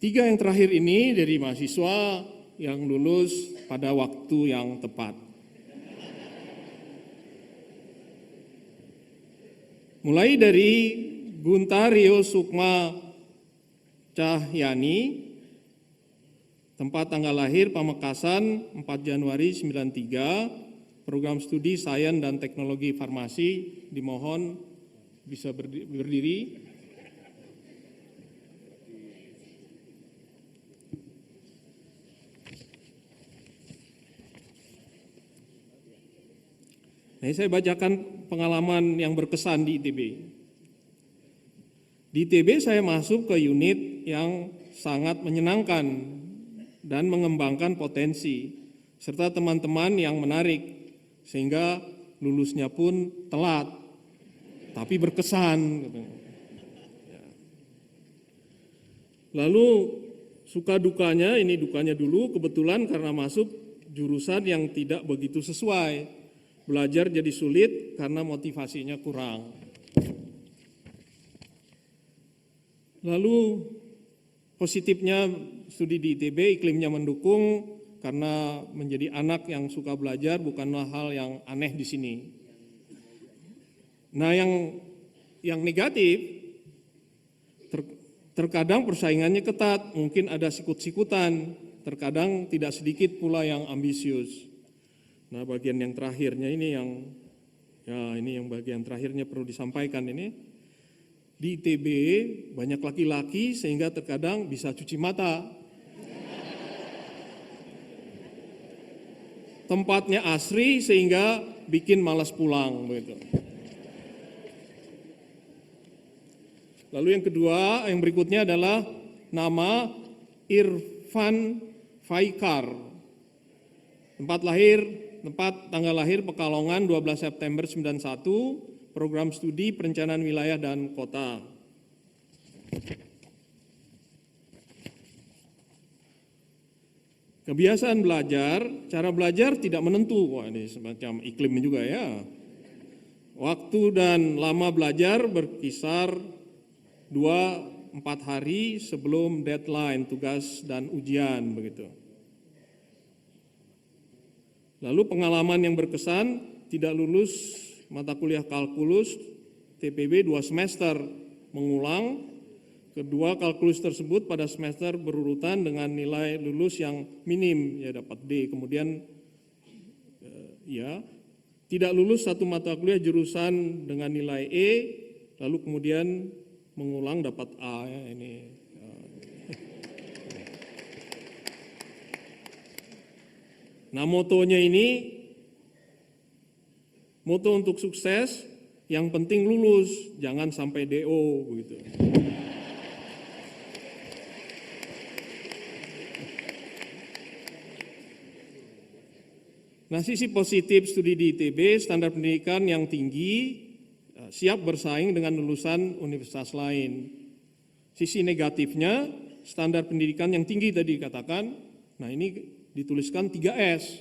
3 yang terakhir ini dari mahasiswa yang lulus pada waktu yang tepat. Mulai dari Guntario Sukma Cahyani, tempat tanggal lahir Pamekasan 4 Januari 93, program studi Sains dan Teknologi Farmasi, dimohon bisa berdiri. Nah, saya bacakan pengalaman yang berkesan di ITB. Di ITB saya masuk ke unit yang sangat menyenangkan dan mengembangkan potensi, serta teman-teman yang menarik, sehingga lulusnya pun telat, tapi berkesan. Lalu suka dukanya, ini dukanya dulu, kebetulan karena masuk jurusan yang tidak begitu sesuai. Belajar jadi sulit karena motivasinya kurang. Lalu positifnya studi di ITB, iklimnya mendukung karena menjadi anak yang suka belajar bukanlah hal yang aneh di sini. Nah, yang negatif, terkadang persaingannya ketat, mungkin ada sikut-sikutan, terkadang tidak sedikit pula yang ambisius. Nah, bagian yang terakhirnya ini yang bagian terakhirnya perlu disampaikan ini. Di ITB banyak laki-laki sehingga terkadang bisa cuci mata. Tempatnya asri sehingga bikin malas pulang begitu. Lalu yang kedua, yang berikutnya adalah nama Irfan Faikar. Tempat tanggal lahir Pekalongan 12 September 91, program studi perencanaan wilayah dan kota. Kebiasaan belajar, cara belajar tidak menentu. Wah, ini semacam iklim juga ya. Waktu dan lama belajar berkisar 2-4 hari sebelum deadline tugas dan ujian begitu. Lalu pengalaman yang berkesan, tidak lulus mata kuliah kalkulus TPB 2 semester, mengulang. Kedua kalkulus tersebut pada semester berurutan dengan nilai lulus yang minim, ya dapat D. Kemudian tidak lulus satu mata kuliah jurusan dengan nilai E, lalu kemudian mengulang dapat A ya ini. Nah, motonya ini, moto untuk sukses, yang penting lulus, jangan sampai DO begitu. Nah, sisi positif studi di ITB, standar pendidikan yang tinggi, siap bersaing dengan lulusan universitas lain. Sisi negatifnya, standar pendidikan yang tinggi tadi dikatakan, nah ini dituliskan 3S,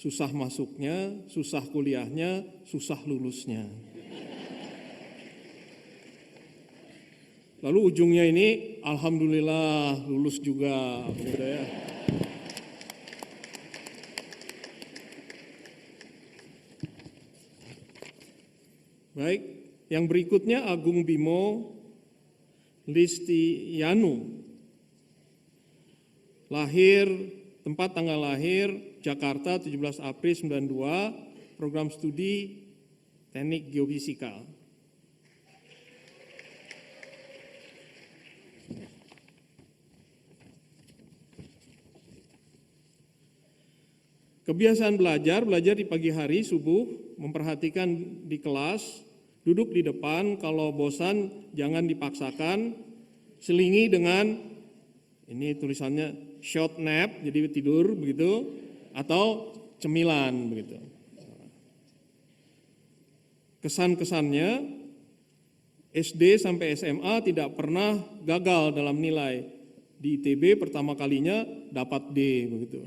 susah masuknya, susah kuliahnya, susah lulusnya. Lalu ujungnya ini, alhamdulillah lulus juga, gitu ya. Baik, yang berikutnya Agung Bimo Listiyanu. Tempat tanggal lahir Jakarta 17 April 92, program studi Teknik Geofisika. Kebiasaan belajar di pagi hari subuh, memperhatikan di kelas, duduk di depan, kalau bosan jangan dipaksakan, selingi dengan, ini tulisannya short nap, jadi tidur begitu, atau cemilan begitu. Kesan-kesannya, SD sampai SMA tidak pernah gagal dalam nilai. Di ITB pertama kalinya dapat D begitu.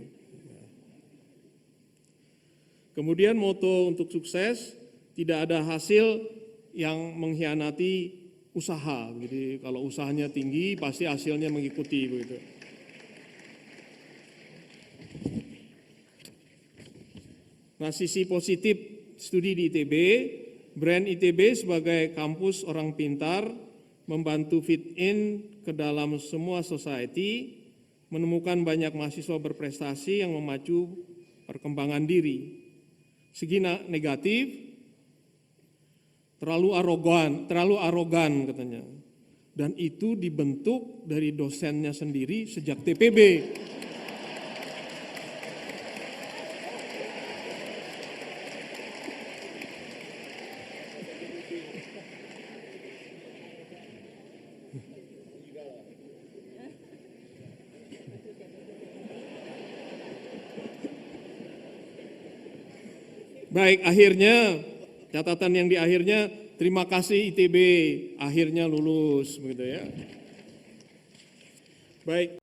Kemudian moto untuk sukses, tidak ada hasil yang mengkhianati usaha. Jadi kalau usahanya tinggi pasti hasilnya mengikuti begitu. Nah, sisi positif studi di ITB, brand ITB sebagai kampus orang pintar membantu fit in ke dalam semua society, menemukan banyak mahasiswa berprestasi yang memacu perkembangan diri. Segi negatif, terlalu arogan katanya. Dan itu dibentuk dari dosennya sendiri sejak TPB. Baik, akhirnya catatan yang di akhirnya, terima kasih ITB, akhirnya lulus begitu ya. Baik.